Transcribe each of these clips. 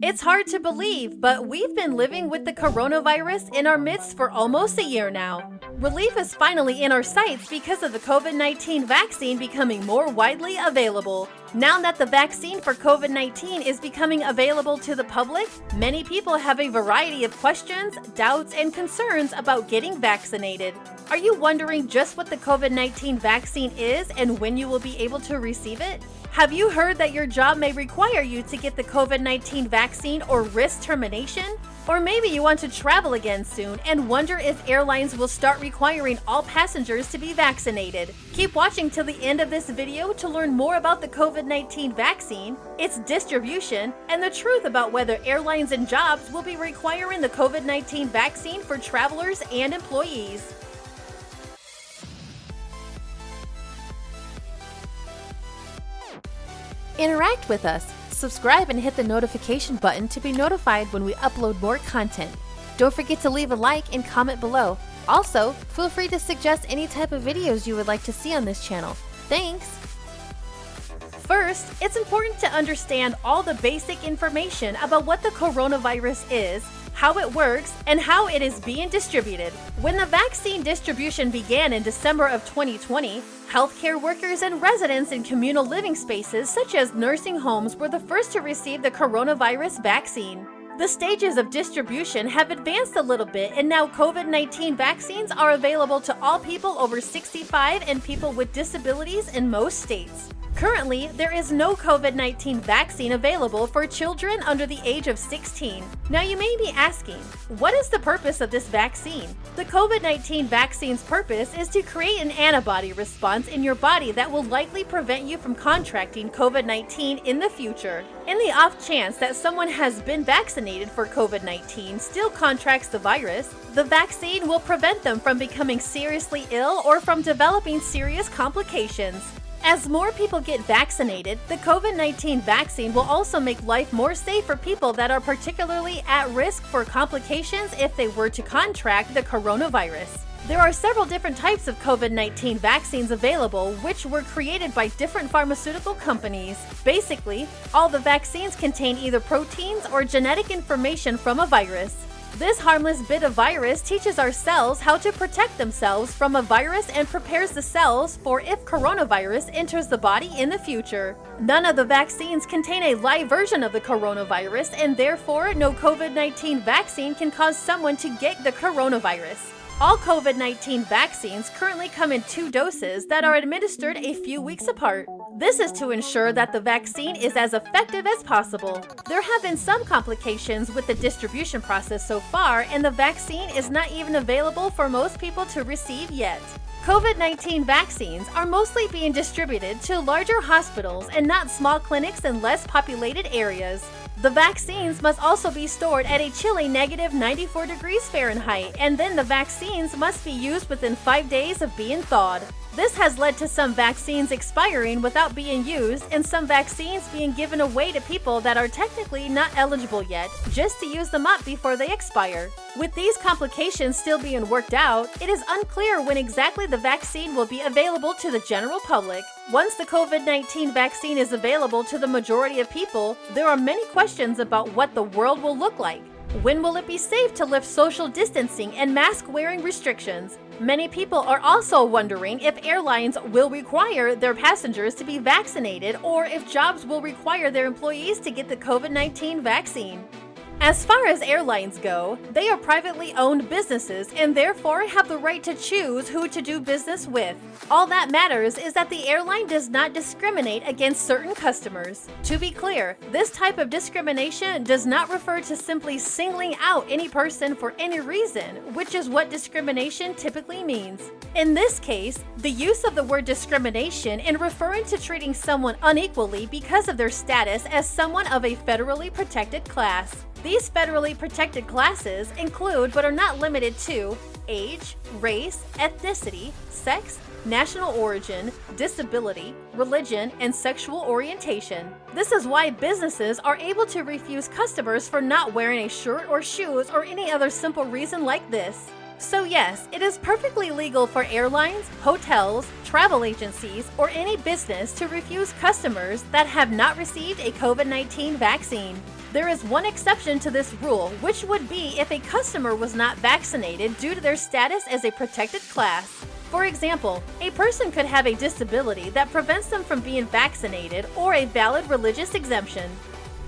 It's hard to believe, but we've been living with the coronavirus in our midst for almost a year now. Relief is finally in our sights because of the COVID-19 vaccine becoming more widely available. Now that the vaccine for COVID-19 is becoming available to the public, many people have a variety of questions, doubts, and concerns about getting vaccinated. Are you wondering just what the COVID-19 vaccine is and when you will be able to receive it? Have you heard that your job may require you to get the COVID-19 vaccine or risk termination? Or maybe you want to travel again soon and wonder if airlines will start requiring all passengers to be vaccinated. Keep watching till the end of this video to learn more about the COVID-19 vaccine, its distribution, and the truth about whether airlines and jobs will be requiring the COVID-19 vaccine for travelers and employees. Interact with us. Subscribe and hit the notification button to be notified when we upload more content. Don't forget to leave a like and comment below. Also, feel free to suggest any type of videos you would like to see on this channel. Thanks! First, it's important to understand all the basic information about what the coronavirus is, how it works, and how it is being distributed. When the vaccine distribution began in December of 2020, healthcare workers and residents in communal living spaces such as nursing homes were the first to receive the coronavirus vaccine. The stages of distribution have advanced a little bit, and now COVID-19 vaccines are available to all people over 65 and people with disabilities in most states. Currently, there is no COVID-19 vaccine available for children under the age of 16. Now you may be asking, what is the purpose of this vaccine? The COVID-19 vaccine's purpose is to create an antibody response in your body that will likely prevent you from contracting COVID-19 in the future. In the off chance that someone has been vaccinated for COVID-19 still contracts the virus, the vaccine will prevent them from becoming seriously ill or from developing serious complications. As more people get vaccinated, the COVID-19 vaccine will also make life more safe for people that are particularly at risk for complications if they were to contract the coronavirus. There are several different types of COVID-19 vaccines available, which were created by different pharmaceutical companies. Basically, all the vaccines contain either proteins or genetic information from a virus. This harmless bit of virus teaches our cells how to protect themselves from a virus and prepares the cells for if coronavirus enters the body in the future. None of the vaccines contain a live version of the coronavirus, and therefore no COVID-19 vaccine can cause someone to get the coronavirus. All COVID-19 vaccines currently come in 2 doses that are administered a few weeks apart. This is to ensure that the vaccine is as effective as possible. There have been some complications with the distribution process so far, and the vaccine is not even available for most people to receive yet. COVID-19 vaccines are mostly being distributed to larger hospitals and not small clinics in less populated areas. The vaccines must also be stored at a chilly -94 degrees Fahrenheit, and then the vaccines must be used within 5 days of being thawed. This has led to some vaccines expiring without being used and some vaccines being given away to people that are technically not eligible yet, just to use them up before they expire. With these complications still being worked out, it is unclear when exactly the vaccine will be available to the general public. Once the COVID-19 vaccine is available to the majority of people, there are many questions about what the world will look like. When will it be safe to lift social distancing and mask-wearing restrictions? Many people are also wondering if airlines will require their passengers to be vaccinated or if jobs will require their employees to get the COVID-19 vaccine. As far as airlines go, they are privately owned businesses and therefore have the right to choose who to do business with. All that matters is that the airline does not discriminate against certain customers. To be clear, this type of discrimination does not refer to simply singling out any person for any reason, which is what discrimination typically means. In this case, the use of the word discrimination in referring to treating someone unequally because of their status as someone of a federally protected class. These federally protected classes include, but are not limited to, age, race, ethnicity, sex, national origin, disability, religion, and sexual orientation. This is why businesses are able to refuse customers for not wearing a shirt or shoes or any other simple reason like this. So yes, it is perfectly legal for airlines, hotels, travel agencies, or any business to refuse customers that have not received a COVID-19 vaccine. There is one exception to this rule, which would be if a customer was not vaccinated due to their status as a protected class. For example, a person could have a disability that prevents them from being vaccinated or a valid religious exemption.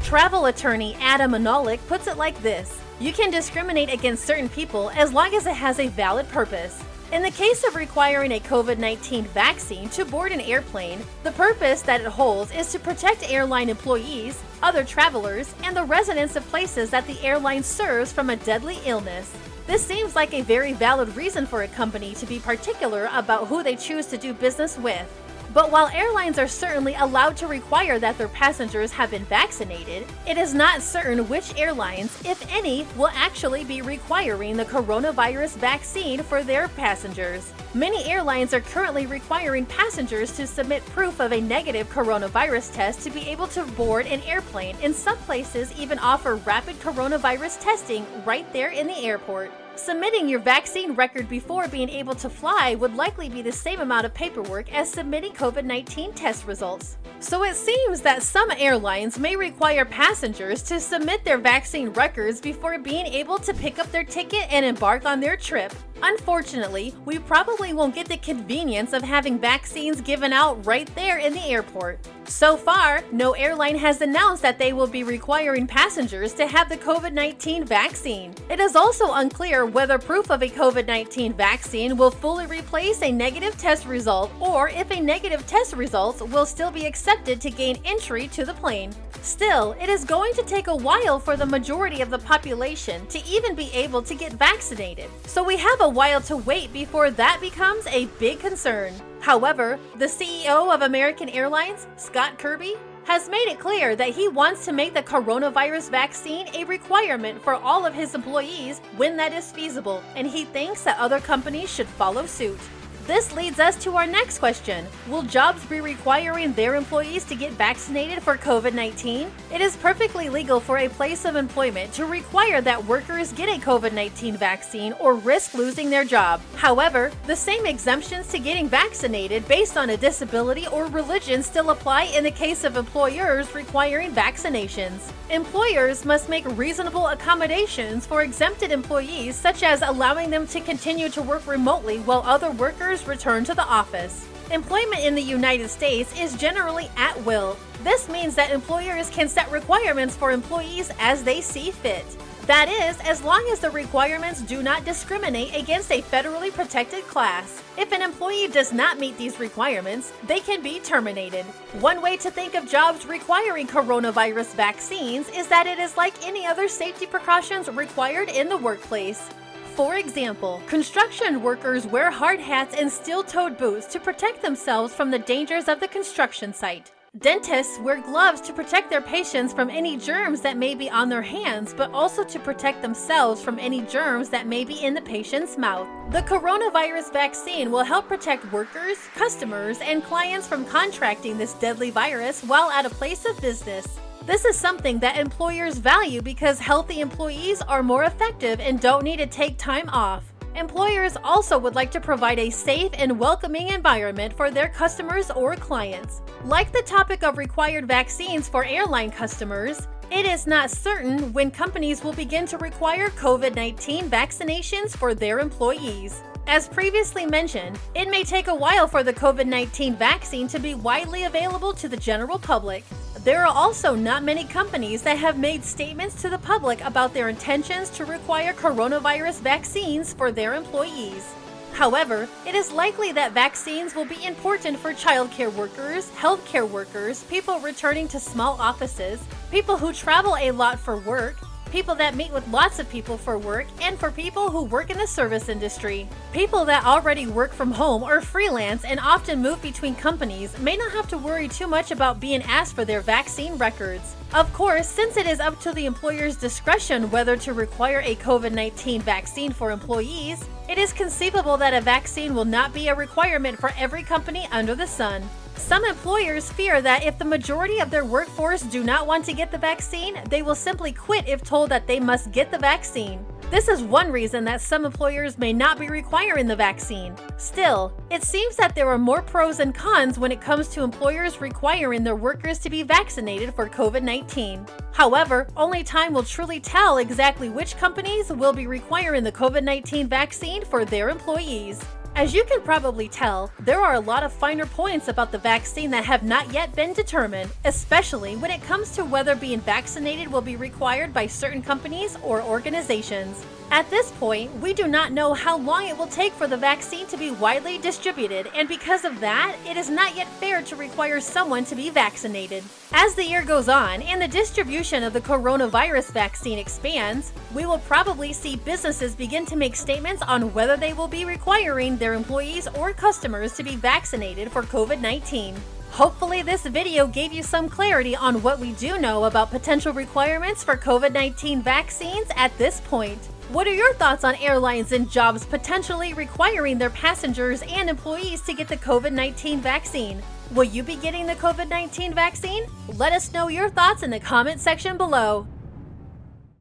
Travel attorney Adam Anolik puts it like this: you can discriminate against certain people as long as it has a valid purpose. In the case of requiring a COVID-19 vaccine to board an airplane, the purpose that it holds is to protect airline employees, other travelers, and the residents of places that the airline serves from a deadly illness. This seems like a very valid reason for a company to be particular about who they choose to do business with. But while airlines are certainly allowed to require that their passengers have been vaccinated, it is not certain which airlines, if any, will actually be requiring the coronavirus vaccine for their passengers. Many airlines are currently requiring passengers to submit proof of a negative coronavirus test to be able to board an airplane, and some places even offer rapid coronavirus testing right there in the airport. Submitting your vaccine record before being able to fly would likely be the same amount of paperwork as submitting COVID-19 test results. So it seems that some airlines may require passengers to submit their vaccine records before being able to pick up their ticket and embark on their trip. Unfortunately, we probably won't get the convenience of having vaccines given out right there in the airport. So far, no airline has announced that they will be requiring passengers to have the COVID-19 vaccine. It is also unclear whether proof of a COVID-19 vaccine will fully replace a negative test result, or if a negative test result will still be accepted to gain entry to the plane. Still, it is going to take a while for the majority of the population to even be able to get vaccinated. So we have a while to wait before that becomes a big concern. However, the CEO of American Airlines, Scott Kirby, has made it clear that he wants to make the coronavirus vaccine a requirement for all of his employees when that is feasible, and he thinks that other companies should follow suit. This leads us to our next question. Will jobs be requiring their employees to get vaccinated for COVID-19? It is perfectly legal for a place of employment to require that workers get a COVID-19 vaccine or risk losing their job. However, the same exemptions to getting vaccinated based on a disability or religion still apply in the case of employers requiring vaccinations. Employers must make reasonable accommodations for exempted employees, such as allowing them to continue to work remotely while other workers return to the office. Employment in the United States is generally at will. This means that employers can set requirements for employees as they see fit. That is, as long as the requirements do not discriminate against a federally protected class. If an employee does not meet these requirements, they can be terminated. One way to think of jobs requiring coronavirus vaccines is that it is like any other safety precautions required in the workplace. For example, construction workers wear hard hats and steel-toed boots to protect themselves from the dangers of the construction site. Dentists wear gloves to protect their patients from any germs that may be on their hands, but also to protect themselves from any germs that may be in the patient's mouth. The coronavirus vaccine will help protect workers, customers, and clients from contracting this deadly virus while at a place of business. This is something that employers value because healthy employees are more effective and don't need to take time off. Employers also would like to provide a safe and welcoming environment for their customers or clients. Like the topic of required vaccines for airline customers, it is not certain when companies will begin to require COVID-19 vaccinations for their employees. As previously mentioned, it may take a while for the COVID-19 vaccine to be widely available to the general public. There are also not many companies that have made statements to the public about their intentions to require coronavirus vaccines for their employees. However, it is likely that vaccines will be important for childcare workers, healthcare workers, people returning to small offices, people who travel a lot for work, people that meet with lots of people for work, and for people who work in the service industry. People that already work from home or freelance and often move between companies may not have to worry too much about being asked for their vaccine records. Of course, since it is up to the employer's discretion whether to require a COVID-19 vaccine for employees, it is conceivable that a vaccine will not be a requirement for every company under the sun. Some employers fear that if the majority of their workforce do not want to get the vaccine, they will simply quit if told that they must get the vaccine. This is one reason that some employers may not be requiring the vaccine. Still, it seems that there are more pros and cons when it comes to employers requiring their workers to be vaccinated for COVID-19. However, only time will truly tell exactly which companies will be requiring the COVID-19 vaccine for their employees. As you can probably tell, there are a lot of finer points about the vaccine that have not yet been determined, especially when it comes to whether being vaccinated will be required by certain companies or organizations. At this point, we do not know how long it will take for the vaccine to be widely distributed, and because of that, it is not yet fair to require someone to be vaccinated. As the year goes on and the distribution of the coronavirus vaccine expands, we will probably see businesses begin to make statements on whether they will be requiring their employees or customers to be vaccinated for COVID-19. Hopefully this video gave you some clarity on what we do know about potential requirements for COVID-19 vaccines at this point. What are your thoughts on airlines and jobs potentially requiring their passengers and employees to get the COVID-19 vaccine? Will you be getting the COVID-19 vaccine? Let us know your thoughts in the comment section below.